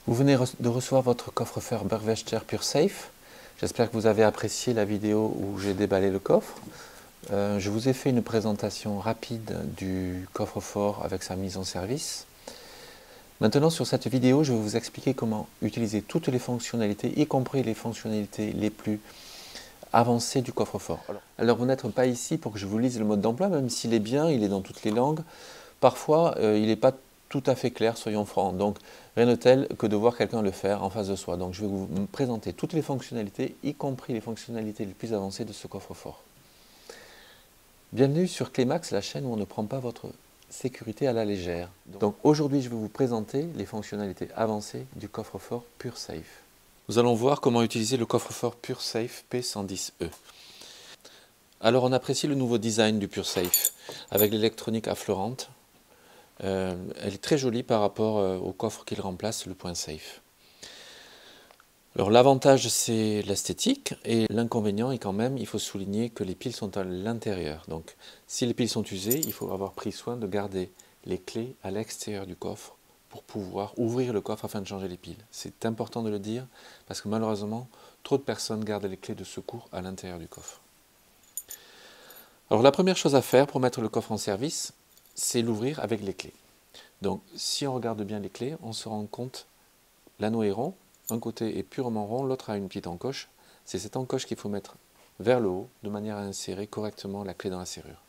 Vous venez de recevoir votre coffre-fort Bergwächter PureSafe. J'espère que vous avez apprécié la vidéo où j'ai déballé le coffre. Je vous ai fait une présentation rapide du coffre-fort avec sa mise en service. Maintenant, sur cette vidéo, je vais vous expliquer comment utiliser toutes les fonctionnalités, y compris les fonctionnalités les plus avancées du coffre-fort. Alors, vous n'êtes pas ici pour que je vous lise le mode d'emploi, même s'il est bien, il est dans toutes les langues. Parfois, il n'est pas tout à fait clair, soyons francs. Donc, rien de tel que de voir quelqu'un le faire en face de soi. Donc, je vais vous présenter toutes les fonctionnalités, y compris les fonctionnalités les plus avancées de ce coffre-fort. Bienvenue sur Clémax, la chaîne où on ne prend pas votre sécurité à la légère. Donc, aujourd'hui, je vais vous présenter les fonctionnalités avancées du coffre-fort PureSafe. Nous allons voir comment utiliser le coffre-fort PureSafe P110E. Alors, on apprécie le nouveau design du PureSafe avec l'électronique affleurante. Elle est très jolie par rapport au coffre qu'il remplace, le point safe. Alors l'avantage c'est l'esthétique et l'inconvénient est quand même, il faut souligner que les piles sont à l'intérieur. Donc si les piles sont usées, il faut avoir pris soin de garder les clés à l'extérieur du coffre pour pouvoir ouvrir le coffre afin de changer les piles. C'est important de le dire parce que malheureusement, trop de personnes gardent les clés de secours à l'intérieur du coffre. Alors la première chose à faire pour mettre le coffre en service, c'est l'ouvrir avec les clés. Donc si on regarde bien les clés, on se rend compte l'anneau est rond, un côté est purement rond, l'autre a une petite encoche. C'est cette encoche qu'il faut mettre vers le haut de manière à insérer correctement la clé dans la serrure.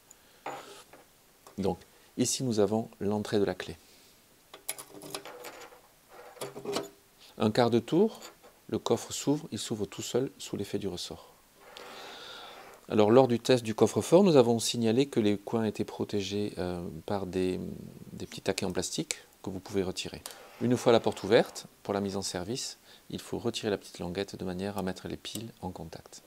Donc ici nous avons l'entrée de la clé. Un quart de tour, le coffre s'ouvre, il s'ouvre tout seul sous l'effet du ressort. Alors lors du test du coffre-fort, nous avons signalé que les coins étaient protégés par des petits taquets en plastique que vous pouvez retirer. Une fois la porte ouverte, pour la mise en service, il faut retirer la petite languette de manière à mettre les piles en contact.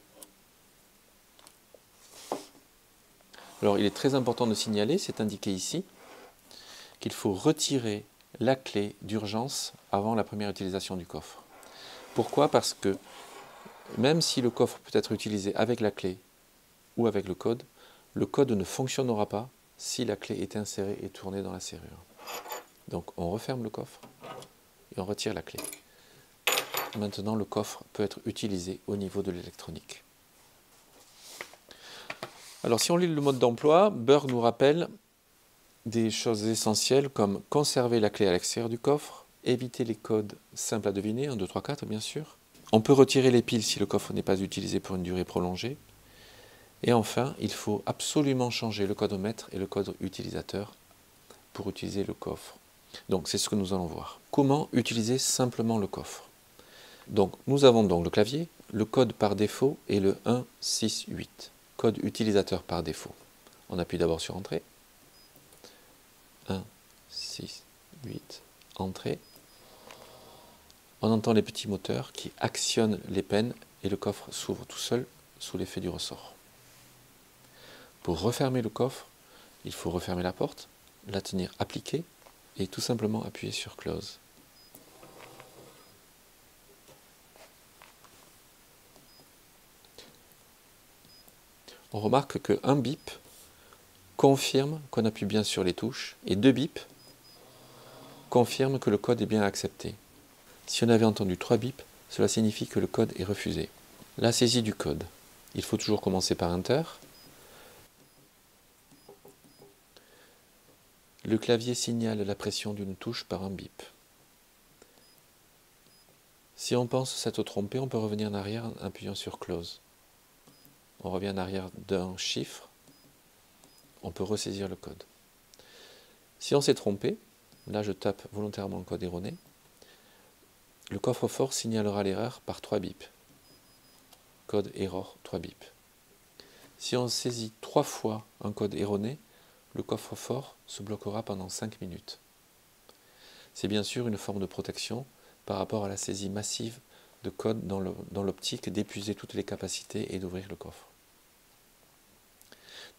Alors il est très important de signaler, c'est indiqué ici, qu'il faut retirer la clé d'urgence avant la première utilisation du coffre. Pourquoi? Parce que même si le coffre peut être utilisé avec la clé ou avec le code ne fonctionnera pas si la clé est insérée et tournée dans la serrure. Donc on referme le coffre et on retire la clé. Maintenant le coffre peut être utilisé au niveau de l'électronique. Alors si on lit le mode d'emploi, Berg nous rappelle des choses essentielles comme conserver la clé à l'extérieur du coffre, éviter les codes simples à deviner, 1, 2, 3, 4 bien sûr. On peut retirer les piles si le coffre n'est pas utilisé pour une durée prolongée. Et enfin, il faut absolument changer le codomètre et le code utilisateur pour utiliser le coffre. Donc c'est ce que nous allons voir. Comment utiliser simplement le coffre? Donc nous avons donc le clavier, le code par défaut est le 168. Code utilisateur par défaut. On appuie d'abord sur Entrée. 1, 6, 8, Entrée. On entend les petits moteurs qui actionnent les pennes et le coffre s'ouvre tout seul sous l'effet du ressort. Pour refermer le coffre, il faut refermer la porte, la tenir appliquée et tout simplement appuyer sur Close. On remarque qu'un bip confirme qu'on appuie bien sur les touches et 2 bips confirment que le code est bien accepté. Si on avait entendu 3 bips, cela signifie que le code est refusé. La saisie du code. Il faut toujours commencer par Enter. Le clavier signale la pression d'une touche par un bip. Si on pense s'être trompé, on peut revenir en arrière en appuyant sur Close. On revient en arrière d'un chiffre, on peut ressaisir le code. Si on s'est trompé, là je tape volontairement le code erroné, le coffre-fort signalera l'erreur par 3 bips. Code error 3 bips. Si on saisit 3 fois un code erroné, le coffre-fort se bloquera pendant 5 minutes. C'est bien sûr une forme de protection par rapport à la saisie massive de code dans l'optique d'épuiser toutes les capacités et d'ouvrir le coffre.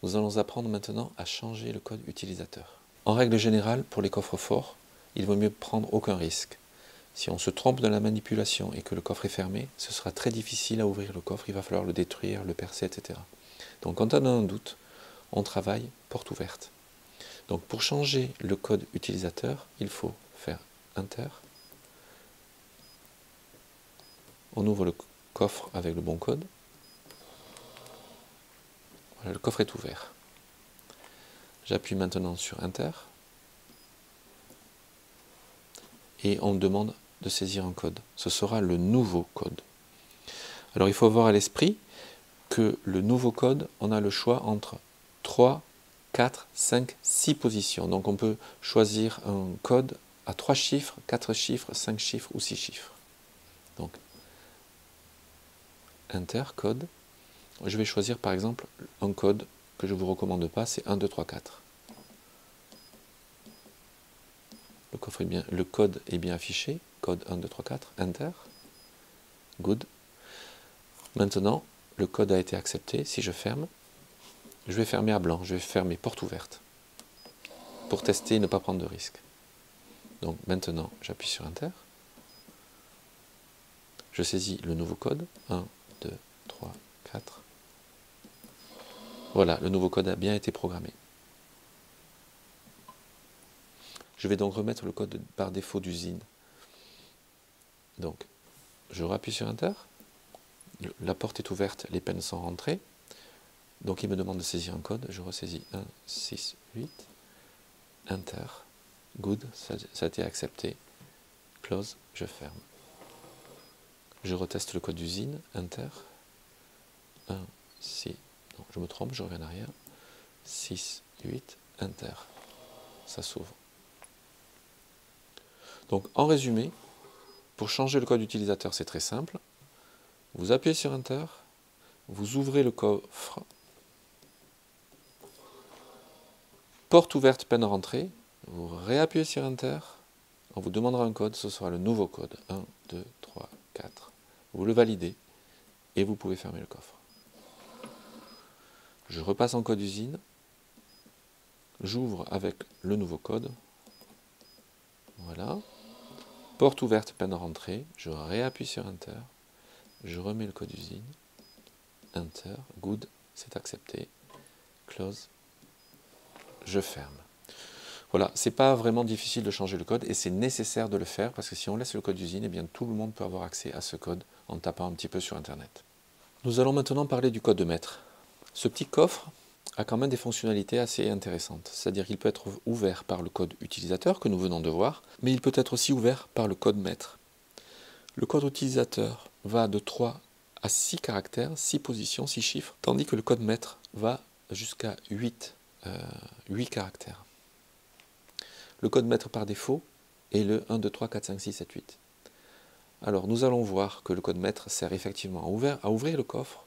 Nous allons apprendre maintenant à changer le code utilisateur. En règle générale, pour les coffres forts, il vaut mieux prendre aucun risque. Si on se trompe dans la manipulation et que le coffre est fermé, ce sera très difficile à ouvrir le coffre, il va falloir le détruire, le percer, etc. Donc quand on a un doute, on travaille porte ouverte. Donc pour changer le code utilisateur, il faut faire Enter, On ouvre le coffre avec le bon code. Voilà, le coffre est ouvert. J'appuie maintenant sur Enter. Et on me demande de saisir un code. Ce sera le nouveau code. Alors il faut avoir à l'esprit que le nouveau code, on a le choix entre 3, 4, 5, 6 positions. Donc on peut choisir un code à 3 chiffres, 4 chiffres, 5 chiffres ou 6 chiffres. Donc Enter, code. Je vais choisir par exemple un code que je ne vous recommande pas, c'est 1, 2, 3, 4. Le code est bien affiché, code 1, 2, 3, 4, Enter. Good. Maintenant, le code a été accepté. Si je ferme, je vais fermer à blanc, je vais fermer porte ouverte pour tester et ne pas prendre de risque. Donc maintenant, j'appuie sur Enter. Je saisis le nouveau code, 1, 2, 3, 4. Voilà, le nouveau code a bien été programmé. Je vais donc remettre le code par défaut d'usine. Donc, je rappuie sur Enter. La porte est ouverte, les pennes sont rentrées. Donc il me demande de saisir un code. Je ressaisis 1, 6, 8. Enter. Good, ça a été accepté. Close, je ferme. Je reteste le code d'usine. Enter. 1, 6. Non, je me trompe, je reviens en arrière. 6, 8. Enter. Ça s'ouvre. Donc en résumé, pour changer le code utilisateur, c'est très simple. Vous appuyez sur Enter, vous ouvrez le coffre, porte ouverte, peine rentrée, vous réappuyez sur Enter, on vous demandera un code, ce sera le nouveau code, 1, 2, 3, 4. Vous le validez et vous pouvez fermer le coffre. Je repasse en code usine, j'ouvre avec le nouveau code, voilà. Porte ouverte, peine rentrée, je réappuie sur Enter, je remets le code usine, Enter, good, c'est accepté, close, je ferme. Voilà, c'est pas vraiment difficile de changer le code et c'est nécessaire de le faire parce que si on laisse le code d'usine, eh bien tout le monde peut avoir accès à ce code en tapant un petit peu sur Internet. Nous allons maintenant parler du code de maître. Ce petit coffre a quand même des fonctionnalités assez intéressantes, c'est-à-dire qu'il peut être ouvert par le code utilisateur que nous venons de voir, mais il peut être aussi ouvert par le code maître. Le code utilisateur va de 3 à 6 caractères, 6 positions, 6 chiffres, tandis que le code maître va jusqu'à 8 caractères. Le code maître par défaut est le 1, 2, 3, 4, 5, 6, 7, 8. Alors nous allons voir que le code maître sert effectivement à ouvrir le coffre.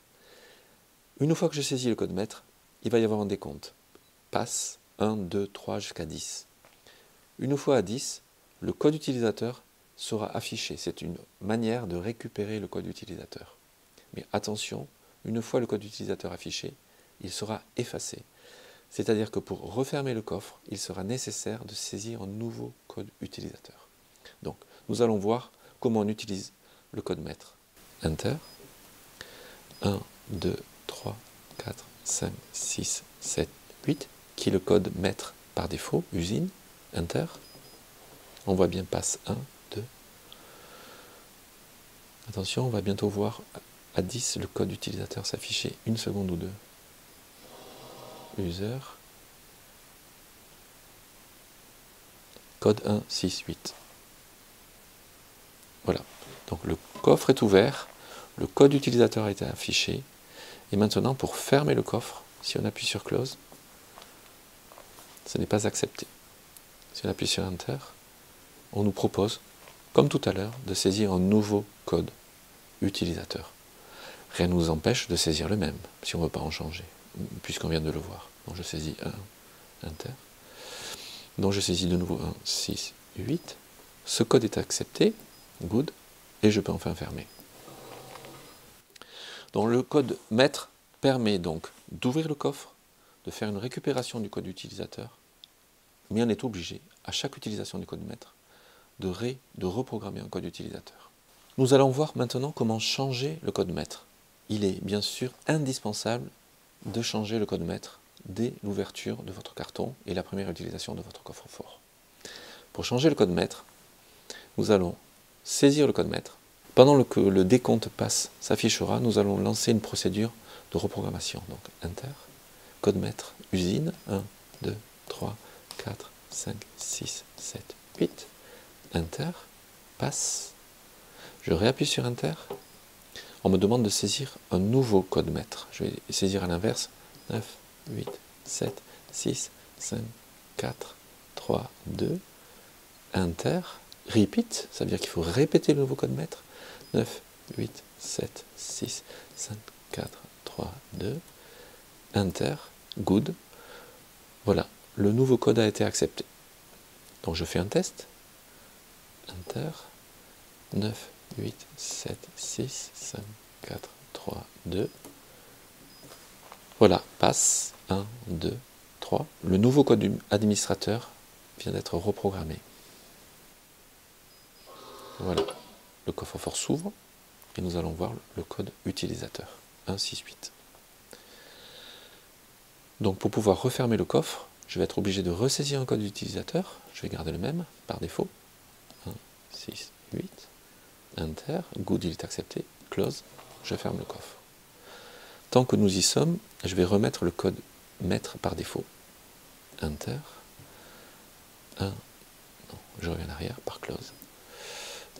Une fois que je saisis le code maître, il va y avoir un décompte. Passe 1, 2, 3 jusqu'à 10. Une fois à 10, le code utilisateur sera affiché. C'est une manière de récupérer le code utilisateur. Mais attention, une fois le code utilisateur affiché, il sera effacé. C'est-à-dire que pour refermer le coffre, il sera nécessaire de saisir un nouveau code utilisateur. Donc, nous allons voir comment on utilise le code maître. Enter. 1, 2, 3, 4, 5, 6, 7, 8, qui est le code maître par défaut, usine. Enter. On voit bien passe 1, 2. Attention, on va bientôt voir à 10 le code utilisateur s'afficher une seconde ou deux. User. Code 1, 6, 8. Voilà. Donc le coffre est ouvert, le code utilisateur a été affiché. Et maintenant, pour fermer le coffre, si on appuie sur Close, ce n'est pas accepté. Si on appuie sur Enter, on nous propose, comme tout à l'heure, de saisir un nouveau code utilisateur. Rien ne nous empêche de saisir le même, si on ne veut pas en changer, puisqu'on vient de le voir. Donc je saisis 1, Enter. Donc je saisis de nouveau 1, 6, 8. Ce code est accepté, good, et je peux enfin fermer. Donc le code maître permet donc d'ouvrir le coffre, de faire une récupération du code utilisateur, mais on est obligé, à chaque utilisation du code maître, de reprogrammer un code utilisateur. Nous allons voir maintenant comment changer le code maître. Il est bien sûr indispensable de changer le code maître dès l'ouverture de votre carton et la première utilisation de votre coffre-fort. Pour changer le code maître, nous allons saisir le code maître, Pendant que le décompte passe s'affichera, nous allons lancer une procédure de reprogrammation. Donc Enter, code maître, usine, 1, 2, 3, 4, 5, 6, 7, 8. Enter, passe. Je réappuie sur Enter. On me demande de saisir un nouveau code maître. Je vais saisir à l'inverse. 9, 8, 7, 6, 5, 4, 3, 2. Enter, repeat, ça veut dire qu'il faut répéter le nouveau code maître. 9, 8, 7, 6, 5, 4, 3, 2. Enter, good. Voilà, le nouveau code a été accepté. Donc je fais un test. Enter, 9, 8, 7, 6, 5, 4, 3, 2. Voilà, passe, 1, 2, 3. Le nouveau code du administrateur vient d'être reprogrammé. Voilà, le coffre-fort s'ouvre et nous allons voir le code utilisateur, 168. Donc pour pouvoir refermer le coffre, je vais être obligé de ressaisir un code utilisateur. Je vais garder le même par défaut. 1, 6, 8. Enter, good, il est accepté. Close, je ferme le coffre. Tant que nous y sommes, je vais remettre le code maître par défaut. Enter. 1, non, je reviens en arrière par close.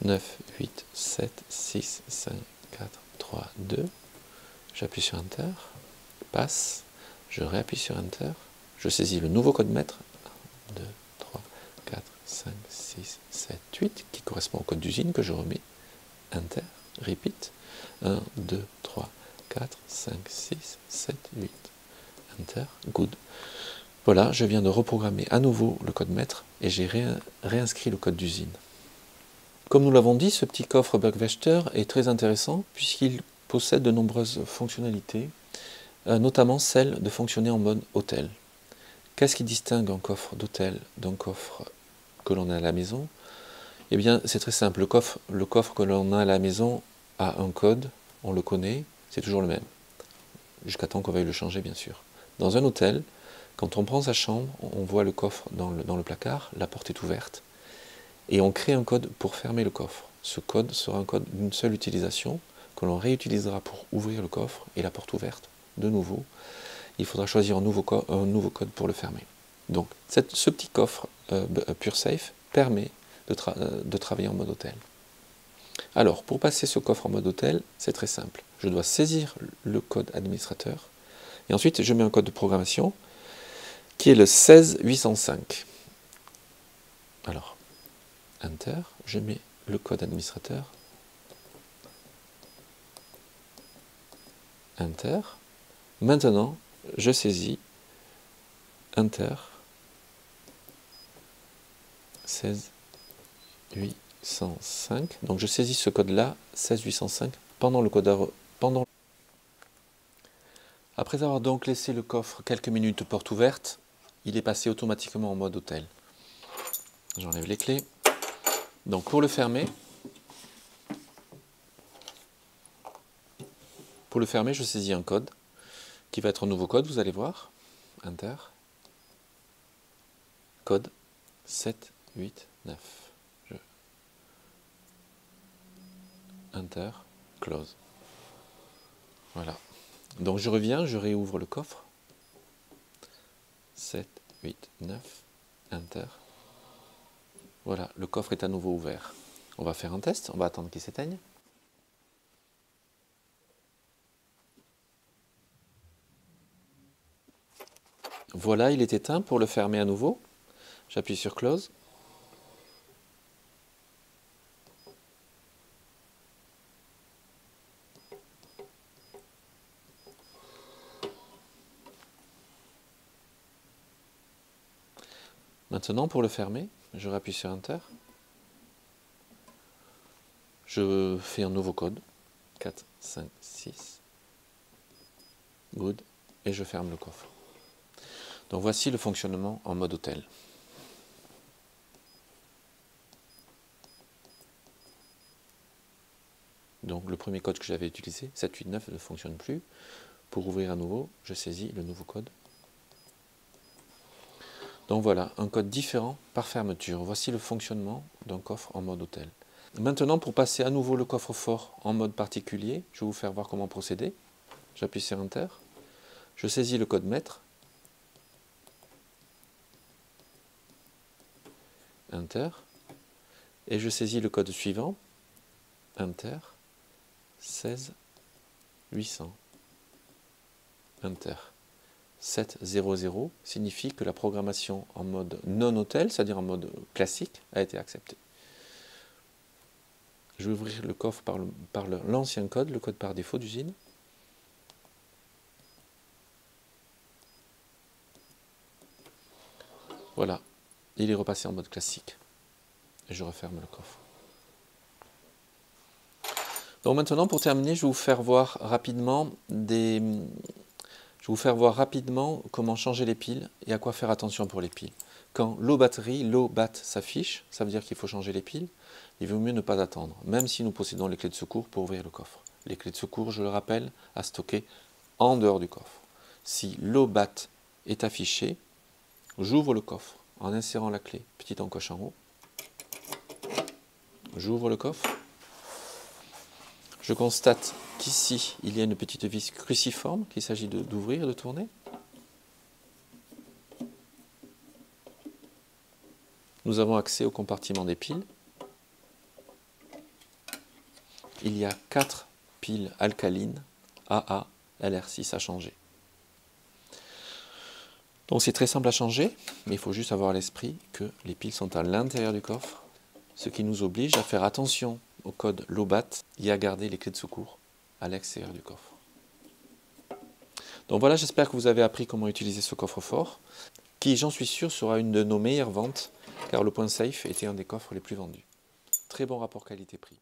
9, 8, 7, 6, 5, 4, 3, 2. J'appuie sur Enter. Passe. Je réappuie sur Enter. Je saisis le nouveau code maître. 1, 2, 3, 4, 5, 6, 7, 8, qui correspond au code d'usine que je remets. Enter. Repeat. 1, 2, 3, 4, 5, 6, 7, 8. Enter. Good. Voilà, je viens de reprogrammer à nouveau le code maître et j'ai réinscrit le code d'usine. Comme nous l'avons dit, ce petit coffre Bergwächter est très intéressant puisqu'il possède de nombreuses fonctionnalités, notamment celle de fonctionner en mode hôtel. Qu'est-ce qui distingue un coffre d'hôtel d'un coffre que l'on a à la maison? Eh bien, c'est très simple. Le coffre que l'on a à la maison a un code, on le connaît, c'est toujours le même, jusqu'à temps qu'on veuille le changer, bien sûr. Dans un hôtel, quand on prend sa chambre, on voit le coffre dans le placard, la porte est ouverte, et on crée un code pour fermer le coffre. Ce code sera un code d'une seule utilisation, que l'on réutilisera pour ouvrir le coffre et la porte ouverte. De nouveau, il faudra choisir un nouveau code pour le fermer. Donc, ce petit coffre PureSafe permet de travailler en mode hôtel. Alors, pour passer ce coffre en mode hôtel, c'est très simple. Je dois saisir le code administrateur, et ensuite je mets un code de programmation, qui est le 16805. Alors, Enter, je mets le code administrateur, Enter. Maintenant, je saisis Enter 16805. Donc je saisis ce code-là, 16805, pendant le code Après avoir donc laissé le coffre quelques minutes porte ouverte, il est passé automatiquement en mode hôtel. J'enlève les clés. Donc pour le fermer, je saisis un code qui va être un nouveau code, vous allez voir. Enter. Code 789. Enter. Close. Voilà. Donc je reviens, je réouvre le coffre. 7, 8, 9. Enter. Voilà, le coffre est à nouveau ouvert. On va faire un test, on va attendre qu'il s'éteigne. Voilà, il est éteint. Pour le fermer à nouveau, j'appuie sur Close. Maintenant, pour le fermer, je rappuie sur Enter. Je fais un nouveau code. 4, 5, 6. Good. Et je ferme le coffre. Donc voici le fonctionnement en mode hôtel. Donc le premier code que j'avais utilisé, 789, ne fonctionne plus. Pour ouvrir à nouveau, je saisis le nouveau code. Donc voilà, un code différent par fermeture. Voici le fonctionnement d'un coffre en mode hôtel. Maintenant, pour passer à nouveau le coffre-fort en mode particulier, je vais vous faire voir comment procéder. J'appuie sur Enter. Je saisis le code maître. Enter. Et je saisis le code suivant. Enter. 16 800. Enter. 700 signifie que la programmation en mode non-hôtel, c'est-à-dire en mode classique, a été acceptée. Je vais ouvrir le coffre par l'ancien code, le code par défaut d'usine. Voilà, il est repassé en mode classique. Et je referme le coffre. Donc maintenant, pour terminer, je vais vous faire voir rapidement comment changer les piles et à quoi faire attention pour les piles. Quand low batterie, low bat s'affiche, ça veut dire qu'il faut changer les piles. Il vaut mieux ne pas attendre, même si nous possédons les clés de secours pour ouvrir le coffre. Les clés de secours, je le rappelle, à stocker en dehors du coffre. Si low bat est affiché, j'ouvre le coffre en insérant la clé, petite encoche en haut. J'ouvre le coffre. Je constate qu'ici, il y a une petite vis cruciforme qu'il s'agit d'ouvrir et de tourner. Nous avons accès au compartiment des piles. Il y a 4 piles alcalines AA LR6 à changer. Donc c'est très simple à changer, mais il faut juste avoir à l'esprit que les piles sont à l'intérieur du coffre, ce qui nous oblige à faire attention au code LOBAT et à garder les clés de secours à l'extérieur du coffre. Donc voilà, j'espère que vous avez appris comment utiliser ce coffre-fort, qui, j'en suis sûr, sera une de nos meilleures ventes, car le Point Safe était un des coffres les plus vendus. Très bon rapport qualité-prix.